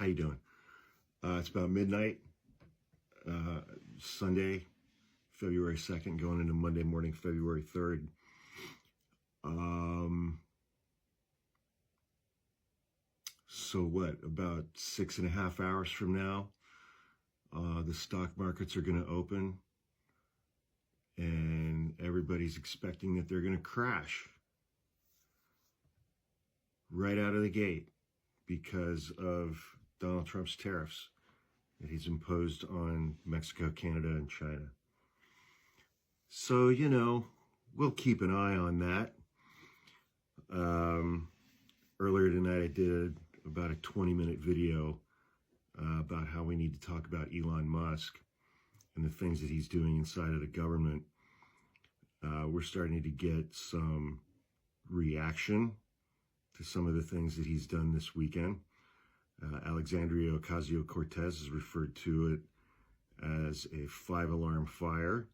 How you doing? It's about midnight, Sunday, February 2nd, going into Monday morning, February 3rd. So what, about 6.5 hours from now, the stock markets are going to open, and everybody's expecting that they're going to crash right out of the gate because of Donald Trump's tariffs that he's imposed on Mexico, Canada, and China. So, we'll keep an eye on that. Earlier tonight, I did about a 20-minute video about how we need to talk about Elon Musk and the things that he's doing inside of the government. We're starting to get some reaction to some of the things that he's done this weekend. Alexandria Ocasio-Cortez has referred to it as a 5-alarm fire.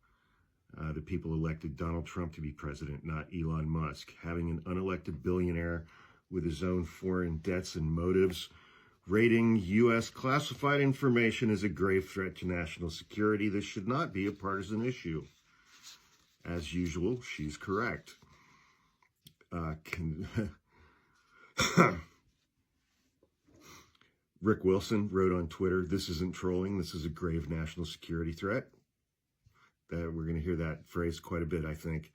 The people elected Donald Trump to be president, not Elon Musk. Having an unelected billionaire with his own foreign debts and motives raiding U.S. classified information is a grave threat to national security. This should not be a partisan issue. As usual, she's correct. Rick Wilson wrote on Twitter, "This isn't trolling, this is a grave national security threat." We're going to hear that phrase quite a bit, I think.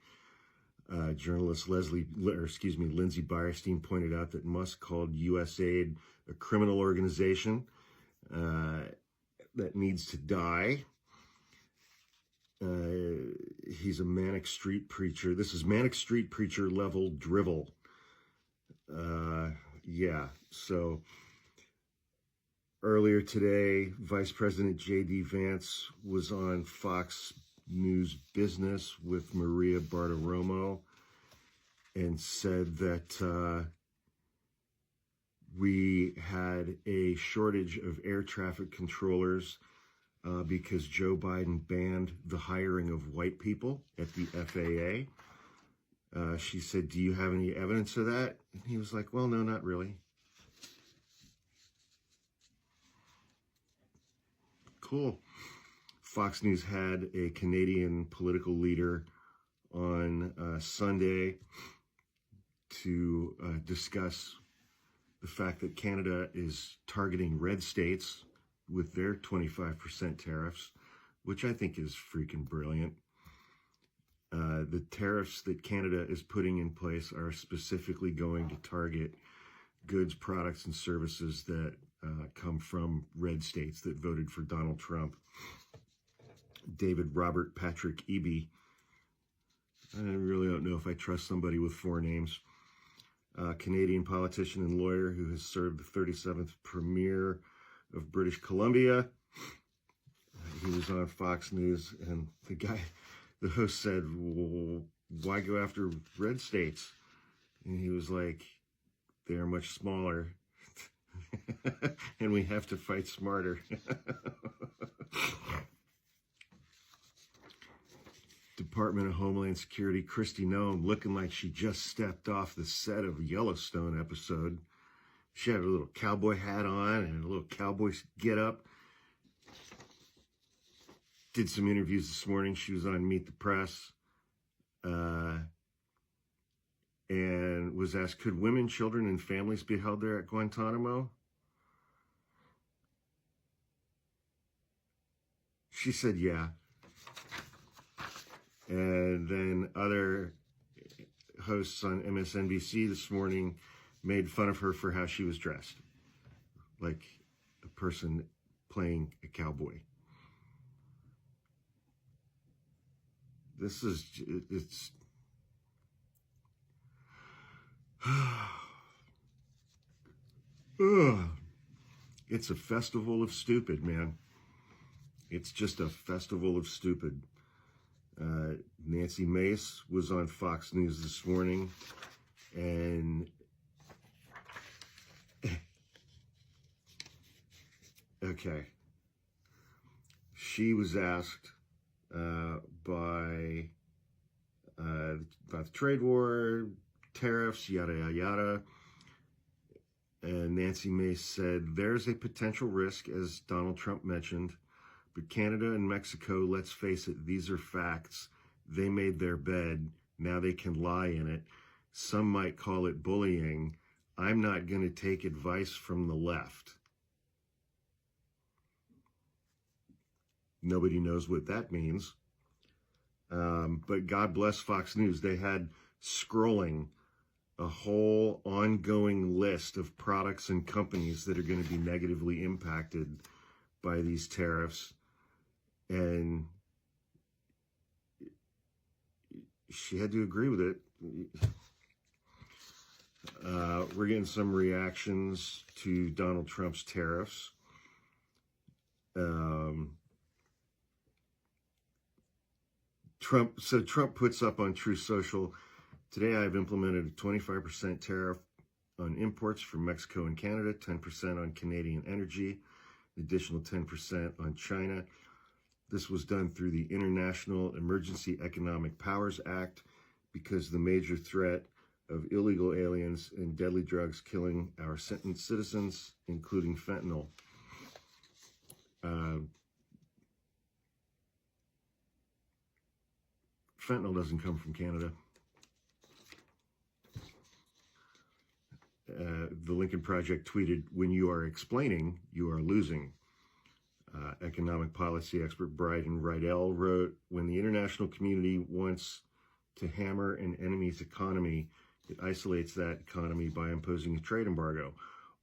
Journalist Lindsey Beyerstein pointed out that Musk called USAID a criminal organization that needs to die. He's a Manic Street Preacher. This is Manic Street Preacher level drivel. So earlier today, Vice President J.D. Vance was on Fox News Business with Maria Bartiromo and said that we had a shortage of air traffic controllers because Joe Biden banned the hiring of white people at the FAA. She said, "Do you have any evidence of that?" And he was like, "Well, no, not really." Cool. Fox News had a Canadian political leader on Sunday to discuss the fact that Canada is targeting red states with their 25% tariffs, which I think is freaking brilliant. The tariffs that Canada is putting in place are specifically going to target goods, products, and services that come from red states that voted for Donald Trump. David Robert Patrick Eby. I really don't know if I trust somebody with 4 names. Canadian politician and lawyer who has served the 37th Premier of British Columbia. He was on Fox News, and the host said, "Well, why go after red states?" And he was like, "They are much smaller, and we have to fight smarter." Department of Homeland Security, Kristi Noem, looking like she just stepped off the set of a Yellowstone episode. She had a little cowboy hat on and a little cowboy get-up. Did some interviews this morning. She was on Meet the Press and was asked, could women, children, and families be held there at Guantanamo? She said, yeah. And then other hosts on MSNBC this morning made fun of her for how she was dressed, like a person playing a cowboy. It's a festival of stupid, man. It's just a festival of stupid. Nancy Mace was on Fox News this morning, and she was asked about the trade war, tariffs, yada, yada, yada. And Nancy Mace said, there's a potential risk, as Donald Trump mentioned, but Canada and Mexico, let's face it, these are facts. They made their bed. Now they can lie in it. Some might call it bullying. I'm not going to take advice from the left. Nobody knows what that means. But God bless Fox News. They had scrolling a whole ongoing list of products and companies that are going to be negatively impacted by these tariffs. And she had to agree with it. We're getting some reactions to Donald Trump's tariffs. Trump puts up on Truth Social, today I've implemented a 25% tariff on imports from Mexico and Canada, 10% on Canadian energy, an additional 10% on China. This was done through the International Emergency Economic Powers Act because the major threat of illegal aliens and deadly drugs killing our citizens, including fentanyl. Fentanyl doesn't come from Canada. The Lincoln Project tweeted, when you are explaining, you are losing. Economic policy expert Brian Rydell wrote, when the international community wants to hammer an enemy's economy, it isolates that economy by imposing a trade embargo.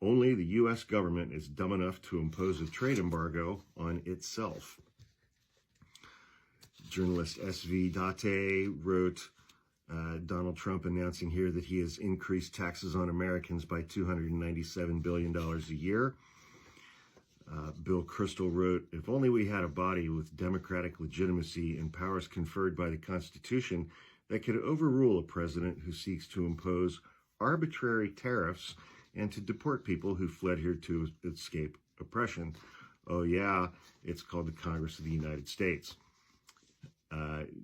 Only the U.S. government is dumb enough to impose a trade embargo on itself. Journalist S.V. Date wrote, Donald Trump announcing here that he has increased taxes on Americans by $297 billion a year. Bill Kristol wrote, if only we had a body with democratic legitimacy and powers conferred by the Constitution that could overrule a president who seeks to impose arbitrary tariffs and to deport people who fled here to escape oppression. Oh yeah, it's called the Congress of the United States.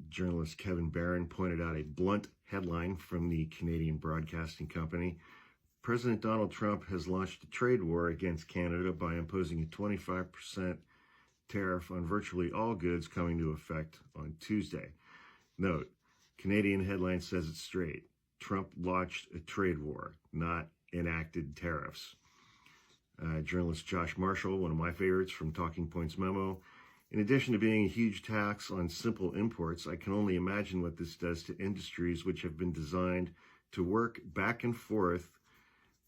Journalist Kevin Barron pointed out a blunt headline from the Canadian Broadcasting Company. President Donald Trump has launched a trade war against Canada by imposing a 25% tariff on virtually all goods coming into effect on Tuesday. Note, Canadian headline says it straight. Trump launched a trade war, not enacted tariffs. Journalist Josh Marshall, one of my favorites from Talking Points Memo, in addition to being a huge tax on simple imports, I can only imagine what this does to industries which have been designed to work back and forth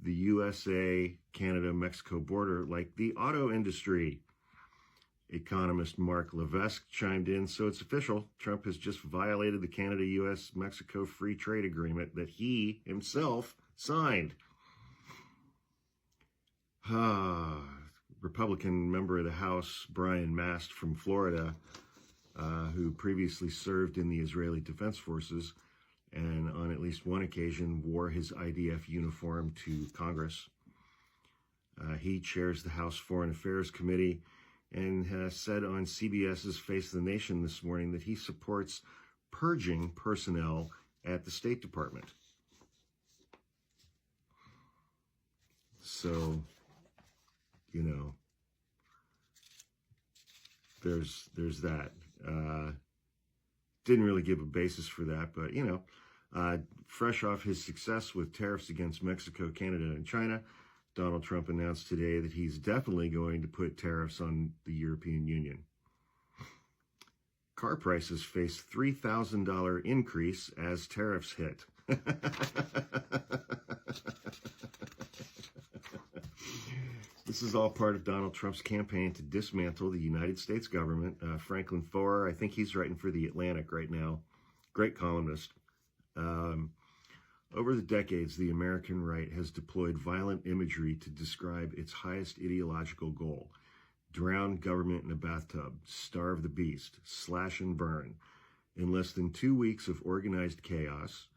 the USA, Canada, Mexico border, like the auto industry. Economist Mark Levesque chimed in, so it's official. Trump has just violated the Canada-US-Mexico free trade agreement that he himself signed. Republican member of the House, Brian Mast from Florida, who previously served in the Israeli Defense Forces and on at least one occasion wore his IDF uniform to Congress. He chairs the House Foreign Affairs Committee and has said on CBS's Face of the Nation this morning that he supports purging personnel at the State Department. So, you know, there's that. Didn't really give a basis for that, but, you know, fresh off his success with tariffs against Mexico, Canada, and China, Donald Trump announced today that he's definitely going to put tariffs on the European Union. Car prices face $3,000 increase as tariffs hit. This is all part of Donald Trump's campaign to dismantle the United States government. Franklin Foer, I think he's writing for The Atlantic right now. Great columnist. Over the decades, the American right has deployed violent imagery to describe its highest ideological goal. Drown government in a bathtub, starve the beast, slash and burn. In less than 2 weeks of organized chaos,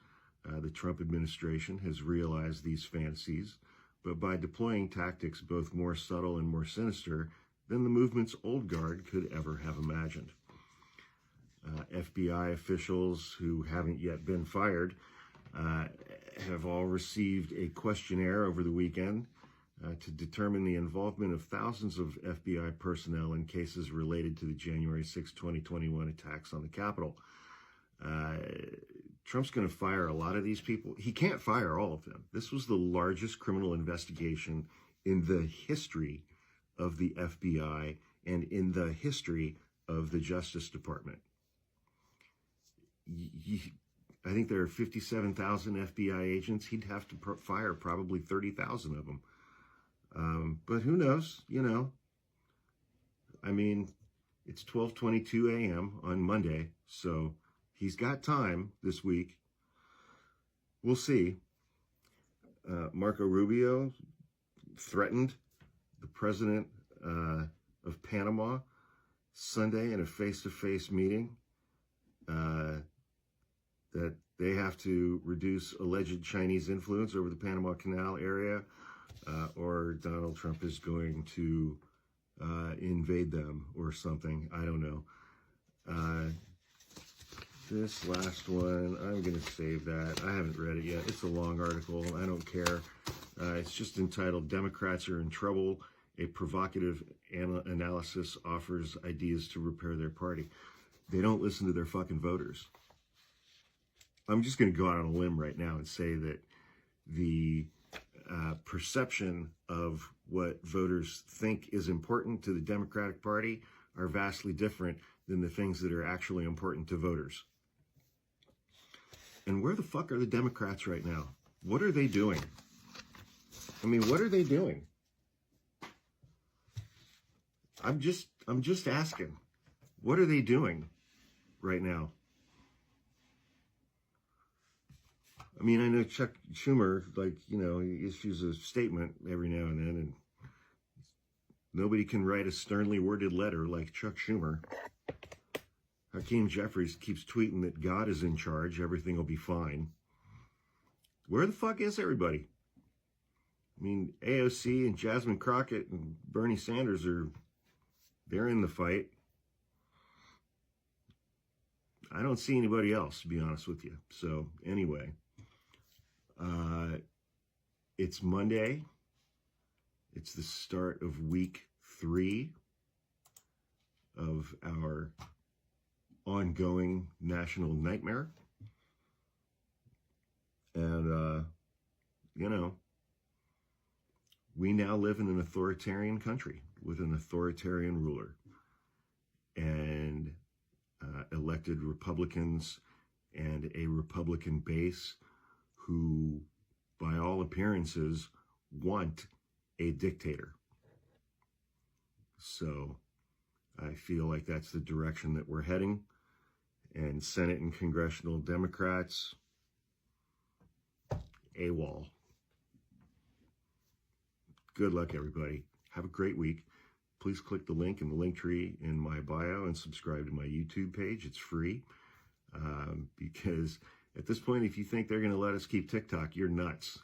the Trump administration has realized these fantasies, but by deploying tactics both more subtle and more sinister than the movement's old guard could ever have imagined. FBI officials who haven't yet been fired have all received a questionnaire over the weekend to determine the involvement of thousands of FBI personnel in cases related to the January 6, 2021 attacks on the Capitol. Trump's going to fire a lot of these people. He can't fire all of them. This was the largest criminal investigation in the history of the FBI and in the history of the Justice Department. I think there are 57,000 FBI agents. He'd have to fire probably 30,000 of them. But who knows, you know. I mean, it's 12:22 a.m. on Monday, so he's got time this week. We'll see. Marco Rubio threatened the president of Panama Sunday in a face-to-face meeting that they have to reduce alleged Chinese influence over the Panama Canal area, or Donald Trump is going to invade them or something. I don't know. This last one, I'm going to save that. I haven't read it yet. It's a long article. I don't care. It's just entitled, Democrats Are in Trouble. A Provocative Analysis Offers Ideas to Repair Their Party. They don't listen to their fucking voters. I'm just going to go out on a limb right now and say that the perception of what voters think is important to the Democratic Party are vastly different than the things that are actually important to voters. And where the fuck are the Democrats right now? What are they doing? I mean, what are they doing? I'm just asking. What are they doing right now? I mean, I know Chuck Schumer, like, you know, he issues a statement every now and then, and nobody can write a sternly worded letter like Chuck Schumer. Hakeem Jeffries keeps tweeting that God is in charge, everything will be fine. Where the fuck is everybody? I mean, AOC and Jasmine Crockett and Bernie Sanders they're in the fight. I don't see anybody else, to be honest with you. So, anyway. It's Monday. It's the start of week 3 of our ongoing national nightmare. And, you know, we now live in an authoritarian country with an authoritarian ruler. And elected Republicans and a Republican base who, by all appearances, want a dictator. So I feel like that's the direction that we're heading. And Senate and congressional Democrats, AWOL. Good luck, everybody. Have a great week. Please click the link in the link tree in my bio and subscribe to my YouTube page. It's free. Because at this point, if you think they're going to let us keep TikTok, you're nuts.